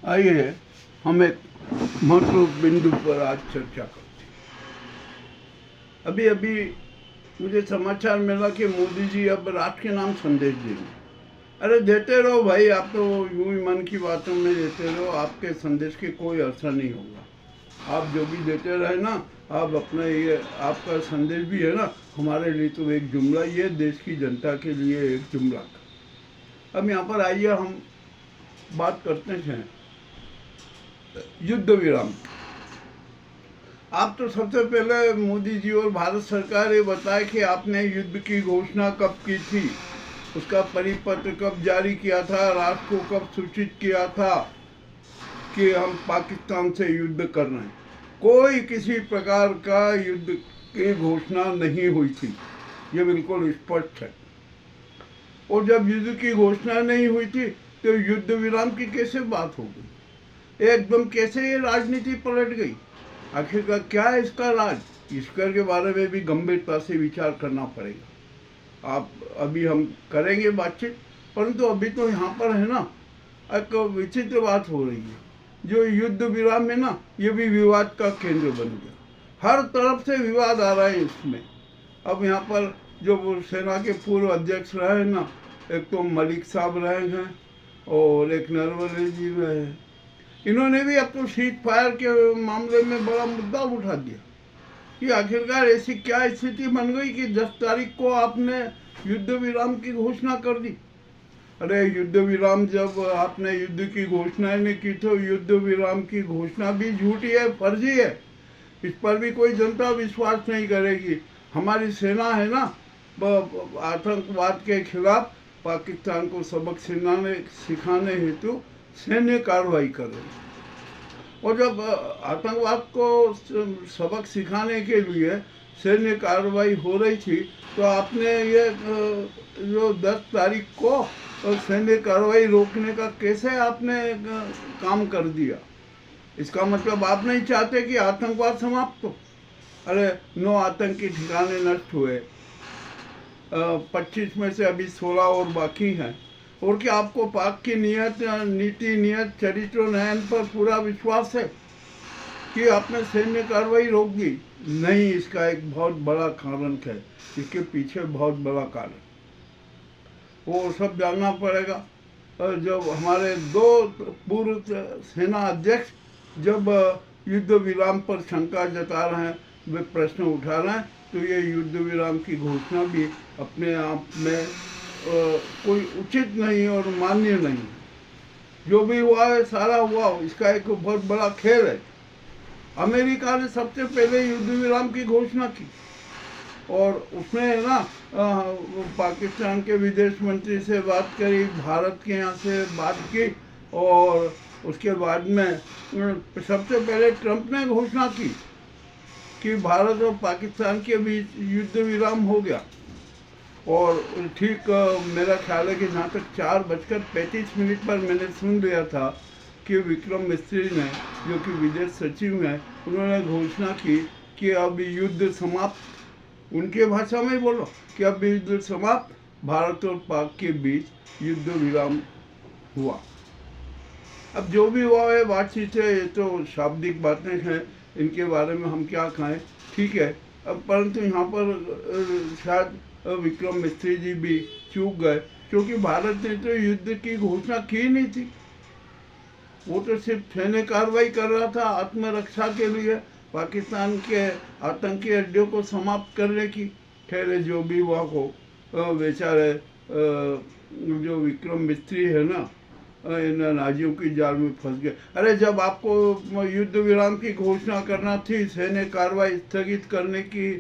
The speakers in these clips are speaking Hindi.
आइए हम एक महत्वपूर्ण बिंदु पर आज चर्चा करते हैं। अभी अभी मुझे समाचार मिला कि मोदी जी अब राष्ट्र के नाम संदेश देंगे। अरे देते रहो भाई, आप तो यूं ही मन की बातों में देते रहो, आपके संदेश के कोई असर नहीं होगा। आप जो भी देते रहे ना, आप अपना ये आपका संदेश भी है ना, हमारे लिए तो एक जुमला ही है, देश की जनता के लिए एक जुमला था। अब यहाँ पर आइए हम बात करते हैं युद्ध विराम। आप तो सबसे पहले मोदी जी और भारत सरकार ये बताए कि आपने युद्ध की घोषणा कब की थी, उसका परिपत्र कब जारी किया था, राष्ट्र को कब सूचित किया था कि हम पाकिस्तान से युद्ध कर रहे हैं। कोई किसी प्रकार का युद्ध की घोषणा नहीं हुई थी, ये बिल्कुल स्पष्ट है। और जब युद्ध की घोषणा नहीं हुई थी तो युद्ध विराम की कैसे बात हो गई? एकदम कैसे ये राजनीति पलट गई? आखिरकार क्या है इसका राज? इसकर के बारे में भी गंभीरता से विचार करना पड़ेगा। आप अभी हम करेंगे बातचीत, परंतु अभी तो यहाँ पर है ना, एक विचित्र बात हो रही है। जो युद्ध विराम है ना, ये भी विवाद का केंद्र बन गया। हर तरफ से विवाद आ रहा है इसमें। अब यहाँ पर जो सेना के पूर्व अध्यक्ष रहे हैं ना, एक तो मलिक साहब रहे हैं और एक नरवणे जी रहे हैं, इन्होंने भी अब तो सीज फायर के मामले में बड़ा मुद्दा उठा दिया कि आखिरकार ऐसी क्या स्थिति बन गई कि 10 तारीख को आपने युद्ध विराम की घोषणा कर दी। अरे युद्ध विराम, जब आपने युद्ध की घोषणा नहीं की तो युद्ध विराम की घोषणा भी झूठी है, फर्जी है। इस पर भी कोई जनता विश्वास नहीं करेगी। हमारी सेना है ना, आतंकवाद के खिलाफ पाकिस्तान को सबक सिखाने हेतु सैन्य कार्रवाई कर रही है। और जब आतंकवाद को सबक सिखाने के लिए सैन्य कार्रवाई हो रही थी तो आपने ये जो 10 तारीख को सैन्य कार्रवाई रोकने का कैसे आपने काम कर दिया? इसका मतलब आप नहीं चाहते कि आतंकवाद समाप्त हो। अरे 9 आतंकी ठिकाने नष्ट हुए, 25 में से अभी 16 और बाकी हैं। और क्या आपको पाक की नीति, नियत, चरित्र, नयन पर पूरा विश्वास है कि आपने सैन्य कार्रवाई रोक दी? नहीं, इसका एक बहुत बड़ा कारण है, इसके पीछे बहुत बड़ा कारण वो सब जानना पड़ेगा। जब हमारे 2 पूर्व सेना अध्यक्ष जब युद्ध विराम पर शंका जता रहे हैं, वे प्रश्न उठा रहे हैं, तो ये युद्ध विराम की घोषणा भी अपने आप में कोई उचित नहीं और मान्य नहीं। जो भी हुआ है सारा हुआ, इसका एक बहुत बड़ा खेल है। अमेरिका ने सबसे पहले युद्ध विराम की घोषणा की और उसने है ना पाकिस्तान के विदेश मंत्री से बात करी, भारत के यहाँ से बात की, और उसके बाद में सबसे पहले ट्रंप ने घोषणा की कि भारत और पाकिस्तान के बीच युद्ध विराम हो गया। और ठीक मेरा ख्याल है कि जहाँ तक 4:35 पर मैंने सुन लिया था कि विक्रम मिस्त्री ने, जो कि विदेश सचिव हैं, उन्होंने घोषणा की कि अब युद्ध समाप्त, उनके भाषा में बोलो कि अब युद्ध समाप्त, भारत और पाक के बीच युद्ध विराम हुआ। अब जो भी हुआ है बातचीत है, ये तो शाब्दिक बातें हैं, इनके बारे में हम क्या कहें, ठीक है। अब परंतु यहाँ पर शायद विक्रम मिस्त्री जी भी चूक गए, क्योंकि भारत ने तो युद्ध की घोषणा की नहीं थी। वो तो सिर्फ सैन्य कार्रवाई कर रहा था आत्मरक्षा के लिए, पाकिस्तान के आतंकी अड्डों को समाप्त करने की। ठहरे जो भी हुआ हो, बेचारे जो विक्रम मिस्त्री है ना, इन नाजियों की जाल में फंस गए। अरे जब आपको युद्ध विराम की घोषणा करना थी, सैन्य कार्रवाई स्थगित करने की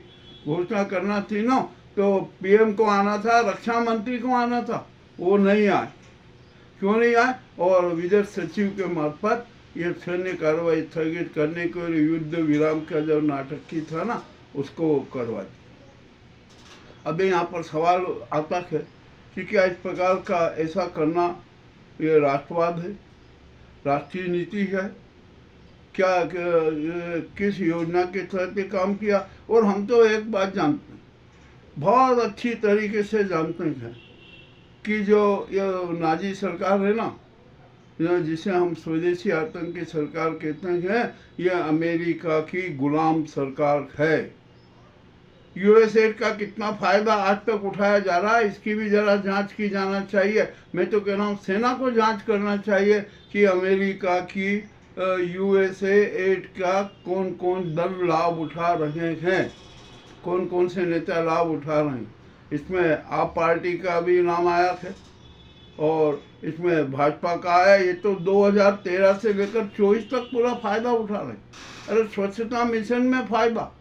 घोषणा करना थी ना, तो पीएम को आना था, रक्षा मंत्री को आना था, वो नहीं आए। क्यों नहीं आए? और विदेश सचिव के मार्फत ये सैन्य कार्रवाई स्थगित करने के लिए युद्ध विराम का जो नाटक की था ना, उसको करवा दिया। अभी यहाँ पर सवाल आता है कि क्या इस प्रकार का ऐसा करना ये राष्ट्रवाद है, राष्ट्रीय नीति है? क्या किस योजना के तहत ये काम किया? और हम तो एक बात जानते हैं, बहुत अच्छी तरीके से जानते हैं कि जो ये नाजी सरकार है ना, जिसे हम स्वदेशी आतंकी सरकार कहते हैं, यह अमेरिका की गुलाम सरकार है। यूएसएड का कितना फायदा आज तक उठाया जा रहा है, इसकी भी जरा जांच की जाना चाहिए। मैं तो कह रहा हूँ सेना को जांच करना चाहिए कि अमेरिका की यूएसएड का कौन कौन दल लाभ उठा रहे हैं, कौन कौन से नेता लाभ उठा रहे हैं। इसमें आप पार्टी का भी नाम आया है और इसमें भाजपा का आया। ये तो 2013 से लेकर 24 तक पूरा फायदा उठा रहे हैं। अरे स्वच्छता मिशन में फायदा,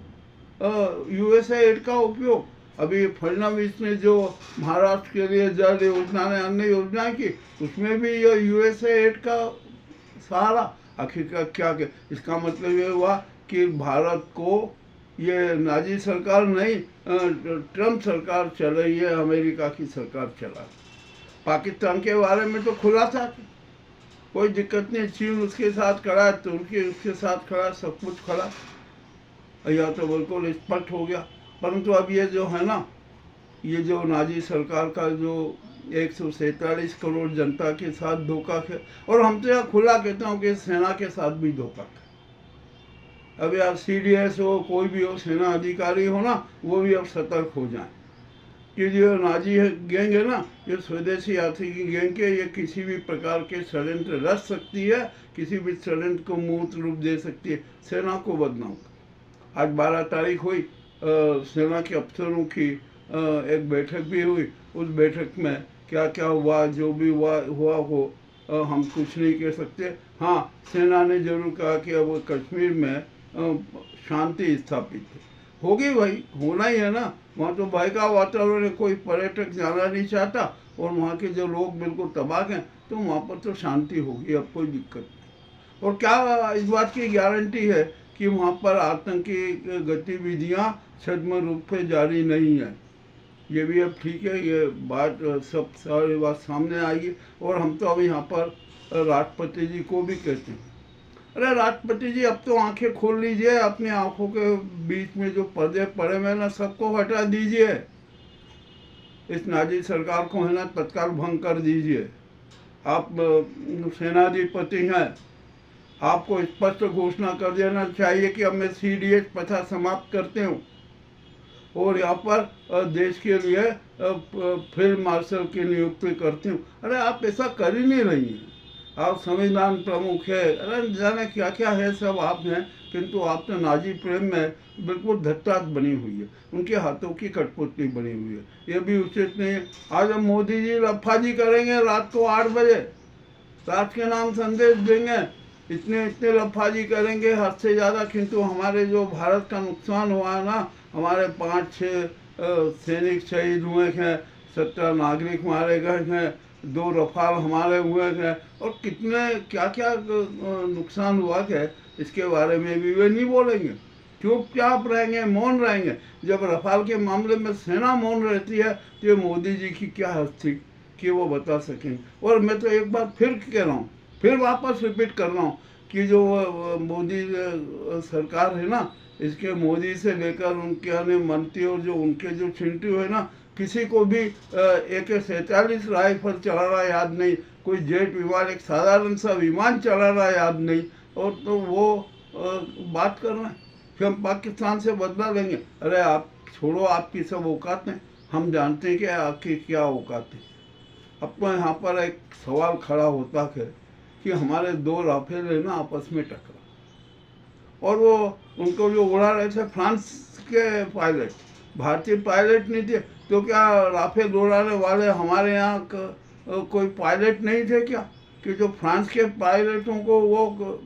यूएसएड का उपयोग। अभी फडणवीस ने जो महाराष्ट्र के लिए जल योजना ने अन्य योजना की, उसमें भी ये यूएसएड का सहारा। आखिरकार क्या के इसका मतलब ये हुआ कि भारत को ये नाजी सरकार नहीं, ट्रम्प सरकार चल रही है, अमेरिका की सरकार चला। पाकिस्तान के बारे में तो खुला था, कोई दिक्कत नहीं, चीन उसके साथ खड़ा है, तुर्की उसके साथ खड़ा, सब कुछ खड़ा, यह तो बिल्कुल स्पष्ट हो गया। परंतु अब ये जो है ना, ये जो नाजी सरकार का जो 147 करोड़ जनता के साथ धोखा है, और हम तो यह खुला कहता हूँ कि सेना के साथ भी धोखा है। अब यार सीडीएस हो, कोई भी हो, सेना अधिकारी हो ना, वो भी अब सतर्क हो जाए कि जो नाजी गैंग है ना, ये स्वदेशी आतंकी गैंग के, ये किसी भी प्रकार के षड्यंत्र रच सकती है, किसी भी षड्यंत्र को मूर्त रूप दे सकती है, सेना को बदनाम। आज 12 तारीख हुई, सेना के अफसरों की एक बैठक भी हुई। उस बैठक में क्या क्या हुआ, जो भी हुआ हो, हम कुछ नहीं कह सकते। हाँ, सेना ने जरूर कहा कि अब कश्मीर में शांति स्थापित होगी। भाई होना ही है ना, वहाँ तो भय का वातावरण है, कोई पर्यटक जाना नहीं चाहता और वहाँ के जो लोग बिल्कुल तबाह हैं, तो वहाँ पर तो शांति होगी, अब कोई दिक्कत नहीं। और क्या इस बात की गारंटी है कि वहाँ पर आतंकी गतिविधियाँ छद्म रूप से जारी नहीं है? ये भी अब ठीक है, ये बात सब सारी बात सामने आएगी। और हम तो अब यहाँ पर राष्ट्रपति जी को भी कहते हैं, अरे राष्ट्रपति जी अब तो आंखें खोल लीजिए, अपनी आंखों के बीच में जो पर्दे पड़े हुए ना, सबको हटा दीजिए। इस नाजी सरकार को है ना तत्काल भंग कर दीजिए। आप सेनाधिपति हैं, आपको स्पष्ट घोषणा कर देना चाहिए कि अब मैं सीडीएस प्रथा समाप्त करते हूँ और यहाँ पर देश के लिए फील्ड मार्शल की नियुक्ति करती हूँ। अरे आप ऐसा कर ही नहीं रही हैं, आप संविधान प्रमुख है, अरे जाने क्या क्या है सब आप हैं, किंतु आप तो नाजी प्रेम में बिल्कुल धत्तात बनी हुई है, उनके हाथों की कठपुतली बनी हुई है। ये भी उचित नहीं है। आज हम मोदी जी लफाजी करेंगे रात को 8 बजे, रात के नाम संदेश देंगे, इतने लफाजी करेंगे हद से ज़्यादा, किंतु हमारे जो भारत का नुकसान हुआ है ना, हमारे 5-6 सैनिक शहीद हुए हैं, 17 नागरिक मारे गए हैं, 2 रफाल हमारे हुए हैं, और कितने क्या क्या नुकसान हुआ है, इसके बारे में भी वे नहीं बोलेंगे, चुपचाप रहेंगे, मौन रहेंगे। जब रफाल के मामले में सेना मौन रहती है, तो ये मोदी जी की क्या हस्ती कि वो बता सकें। और मैं तो एक बार फिर कह रहा हूँ, फिर वापस रिपीट कर रहा हूँ कि जो मोदी सरकार है ना, इसके मोदी से लेकर उनके अन्य मंत्री और जो उनके जो चिंटू है ना, किसी को भी AK-47 राइफल चलाना याद नहीं, कोई जेट विमान, एक साधारण सा विमान चलाना याद नहीं, और तो वो बात कर रहे हैं कि हम पाकिस्तान से बदला लेंगे। अरे आप छोड़ो, आपकी सब औकात हैं, हम जानते हैं कि आपकी क्या औकात है। अब तो यहाँ पर एक सवाल खड़ा होता है कि हमारे 2 राफेल है ना आपस में टकरा, और वो उनको जो उड़ा रहे थे फ्रांस के पायलट, भारतीय पायलट नहीं थे, तो क्या राफेल उड़ाने वाले हमारे यहाँ कोई पायलट नहीं थे क्या, कि जो फ्रांस के पायलटों को वो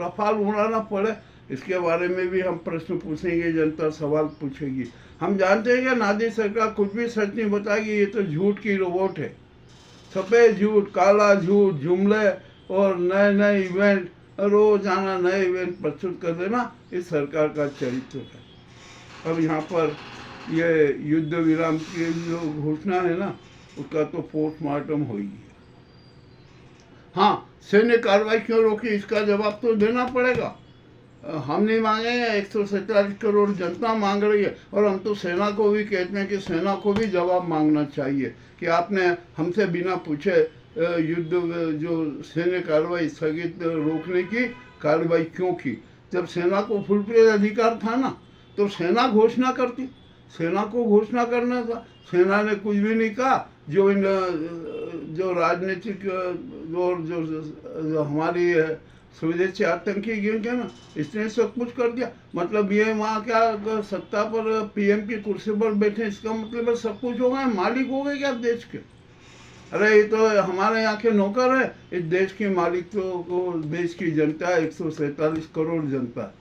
रफाल उड़ाना पड़े? इसके बारे में भी हम प्रश्न पूछेंगे, जनता सवाल पूछेगी। हम जानते हैं कि नादी सरकार कुछ भी सच नहीं बताएगी, ये तो झूठ की रोबोट है, सफ़ेद झूठ, काला झूठ, जुमले और नए नए इवेंट, रोजाना नए इवेंट प्रस्तुत कर देना इस सरकार का चरित्र है। अब यहाँ पर ये युद्ध विराम की जो घोषणा है ना, उसका तो पोस्टमार्टम हो ही है। हाँ, सैन्य कार्रवाई क्यों रोकी, इसका जवाब तो देना पड़ेगा। हम नहीं मांगेंगे, 147 करोड़ जनता मांग रही है, और हम तो सेना को भी कहते हैं कि सेना को भी जवाब मांगना चाहिए कि आपने हमसे बिना पूछे युद्ध जो सैन्य कार्रवाई स्थगित रोकने की कार्रवाई क्यों की? जब सेना को फुल प्लेज अधिकार था ना, तो सेना घोषणा करती, सेना को घोषणा करना था। सेना ने कुछ भी नहीं कहा। जो राजनीतिक और जो हमारी स्वदेशी आतंकी गैंग है ना, इसने सब कुछ कर दिया। मतलब ये वहाँ क्या सत्ता पर पीएम की कुर्सी पर बैठे, इसका मतलब है सब कुछ हो गए, मालिक हो गए क्या देश के? अरे ये तो हमारे यहाँ के नौकर है, इस देश के मालिक तो देश की जनता है, 147 करोड़ जनता है,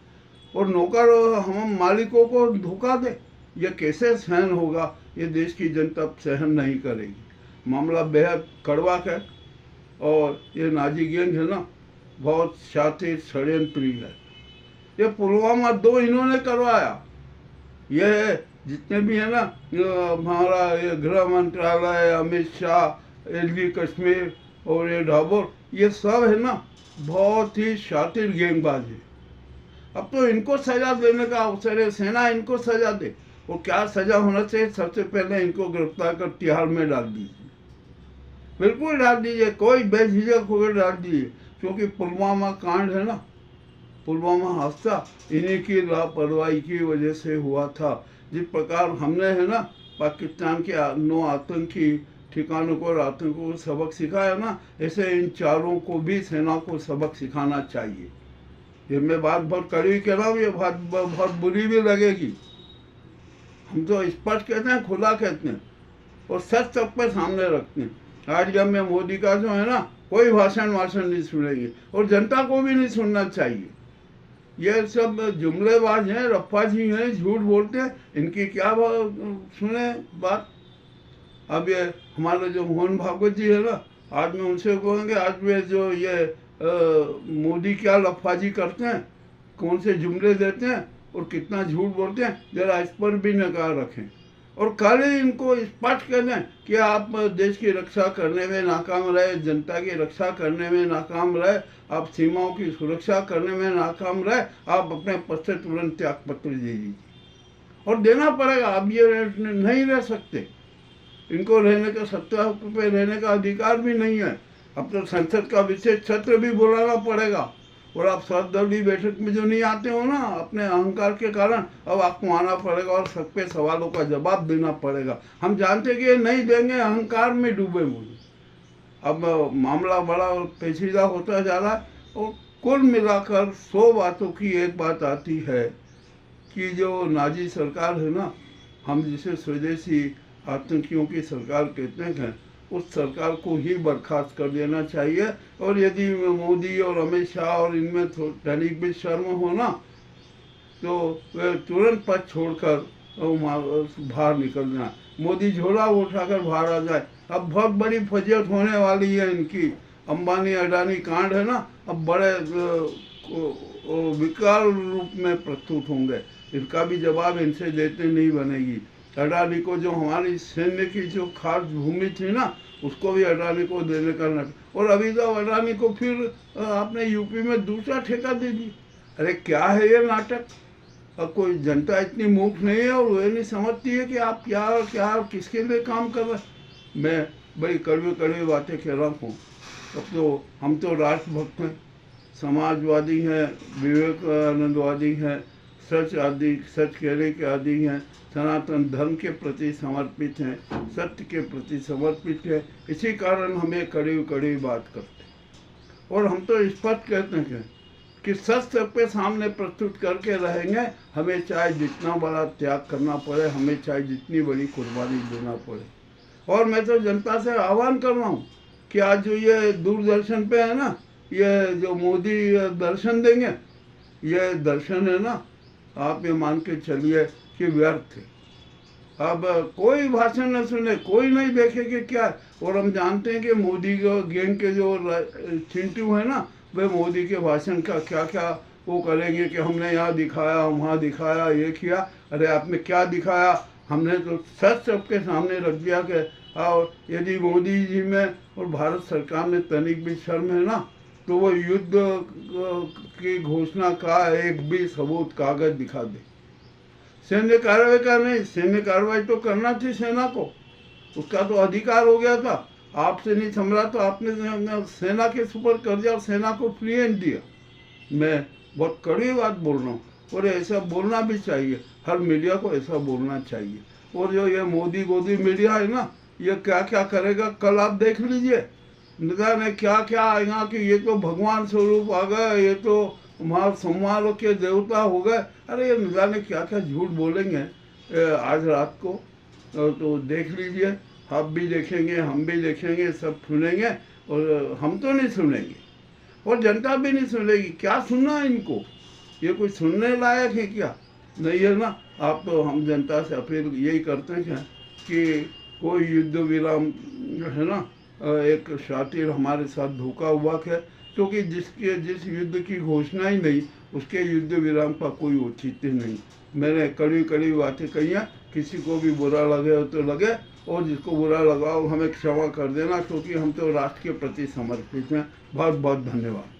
और नौकर हम मालिकों को धोखा दे, ये कैसे सहन होगा? ये देश की जनता सहन नहीं करेगी। मामला बेहद कड़वा है, और ये नाजी गैंग है ना, बहुत शातिर षड्यंत्री है। ये पुलवामा 2 इन्होंने करवाया। ये जितने भी है ना, हमारा ये गृह मंत्रालय, अमित शाह, एलजी कश्मीर और ये डाबर, ये सब है ना बहुत ही शातिर गैंगबाज है। अब तो इनको सजा देने का अवसर है, सेना इनको सजा दे। और क्या सजा होना चाहिए? सबसे पहले इनको गिरफ्तार कर तिहाड़ में डाल दीजिए, बिल्कुल डाल दीजिए, कोई बेझिझक होकर डाल दीजिए। क्योंकि पुलवामा कांड है ना, पुलवामा हादसा इन्हीं की लापरवाही की वजह से हुआ था। जिस प्रकार हमने है ना पाकिस्तान के 9 आतंकी ठिकानों को और आतंकों को सबक सिखाया ना, ऐसे इन चारों को भी सेना को सबक सिखाना चाहिए। ये मैं बात बहुत कड़वी कह रहा हूँ, ये बहुत बुरी भी लगेगी। हम तो स्पष्ट कहते हैं, खुला कहते हैं, और सच सब पे सामने रखते हैं। आज जब में मोदी का जो है ना, कोई भाषण नहीं सुनेंगे, और जनता को भी नहीं सुनना चाहिए। ये सब जुमलेबाज हैं, रफ्फाजी हैं, झूठ बोलते हैं, इनकी क्या सुने बात। अब ये हमारे जो मोहन भागवत जी है ना, आज मैं उनसे कहूँगे, आज में जो ये मोदी क्या लफाजी करते हैं, कौन से जुमले देते हैं और कितना झूठ बोलते हैं, जरा इस पर भी निगाह रखें। और कल ही इनको स्पष्ट कर दें कि आप देश की रक्षा करने में नाकाम रहे, जनता की रक्षा करने में नाकाम रहे, आप सीमाओं की सुरक्षा करने में नाकाम रहे, आप अपने पद से तुरंत त्याग पत्र दीजिए, और देना पड़ेगा। आप ये नहीं रह सकते, इनको रहने का सत्ता पे रहने का अधिकार भी नहीं है। अब तो संसद का विशेष सत्र भी बुलाना पड़ेगा, और आप सर्वदलीय बैठक में जो नहीं आते हो ना अपने अहंकार के कारण, अब आपको आना पड़ेगा और सब पे सवालों का जवाब देना पड़ेगा। हम जानते कि ये नहीं देंगे, अहंकार में डूबे हुए। अब मामला बड़ा पेचीदा होता जा रहा है, और कुल मिलाकर 100 बातों की एक बात आती है कि जो नाजी सरकार है ना, हम जिसे स्वदेशी आतंकियों की सरकार कहते हैं, उस सरकार को ही बर्खास्त कर देना चाहिए। और यदि मोदी और अमित शाह और इनमें तनिक भी शर्म हो ना, तो वे तुरंत पद छोड़कर बाहर निकल जाए। मोदी झोला उठाकर बाहर आ जाए। अब बहुत बड़ी फजीयत होने वाली है इनकी। अंबानी अडानी कांड है ना, अब बड़े विकराल रूप में प्रस्तुत होंगे। इसका भी जवाब इनसे देते नहीं बनेगी। अडानी को जो हमारी सैन्य की जो खास भूमि थी ना, उसको भी अडानी को देने का नाटक। और अभी तो अडानी को फिर आपने यूपी में दूसरा ठेका दे दी। अरे क्या है ये नाटक? अब कोई जनता इतनी मूर्ख नहीं है, और वह नहीं समझती है कि आप क्या किसके लिए काम कर रहे हैं। मैं बड़ी कड़वी बातें कह रहा हूँ। अब तो हम तो राष्ट्रभक्त हैं, समाजवादी हैं, विवेकानंदवादी हैं, सच कहने के आदि हैं, सनातन धर्म के प्रति समर्पित हैं, सत्य के प्रति समर्पित हैं। इसी कारण हमें कड़वी बात करते हैं। और हम तो स्पष्ट कहते हैं कि सच सबके सामने प्रस्तुत करके रहेंगे, हमें चाहे जितना बड़ा त्याग करना पड़े, हमें चाहे जितनी बड़ी कुर्बानी देना पड़े। और मैं तो जनता से आह्वान कर रहा हूँ कि आज जो ये दूरदर्शन पे है ना, ये जो मोदी दर्शन देंगे, ये दर्शन है ना, आप ये मान के चलिए कि व्यर्थ है। अब कोई भाषण न सुने, कोई नहीं देखे कि क्या है। और हम जानते हैं कि मोदी गैंग के जो चिंटू है ना, वे मोदी के भाषण का क्या वो करेंगे कि हमने यहाँ दिखाया, वहाँ दिखाया, ये किया। अरे आपने क्या दिखाया? हमने तो सच सबके सामने रख दिया कि और यदि मोदी जी में और भारत सरकार में तनिक भी शर्म है ना, तो वो युद्ध की घोषणा का एक भी सबूत कागज दिखा दे। सैन्य कार्रवाई का नहीं, सैन्य कार्रवाई तो करना थी सेना को, उसका तो अधिकार हो गया था। आपसे नहीं संभला तो आपने सेना के सुपर कर दिया और सेना को फ्री हैंड दिया। मैं बहुत कड़ी बात बोल रहा हूँ और ऐसा बोलना भी चाहिए, हर मीडिया को ऐसा बोलना चाहिए। और जो ये मोदी गोदी मीडिया है ना, ये क्या क्या करेगा कल आप देख लीजिए। न जाने क्या क्या आएगा कि ये तो भगवान स्वरूप आ गए, ये तो संवारों के देवता हो गए। अरे ये न जाने क्या क्या झूठ बोलेंगे आज रात को। तो देख लीजिए, आप भी देखेंगे, हम भी देखेंगे, सब सुनेंगे और हम तो नहीं सुनेंगे और जनता भी नहीं सुनेगी। क्या सुनना है इनको, ये कोई सुनने लायक है क्या? नहीं है ना। आप तो हम जनता से अपील यही करते हैं कि कोई युद्ध विराम है ना, एक शातिर हमारे साथ धोखा हुआ है, क्योंकि जिस युद्ध की घोषणा ही नहीं, उसके युद्ध विराम का कोई औचित्य नहीं। मैंने कड़ी कड़ी बातें कही हैं, किसी को भी बुरा लगे हो तो लगे, और जिसको बुरा लगा हो हमें क्षमा कर देना, क्योंकि हम तो राष्ट्र के प्रति समर्पित हैं। बहुत बहुत धन्यवाद।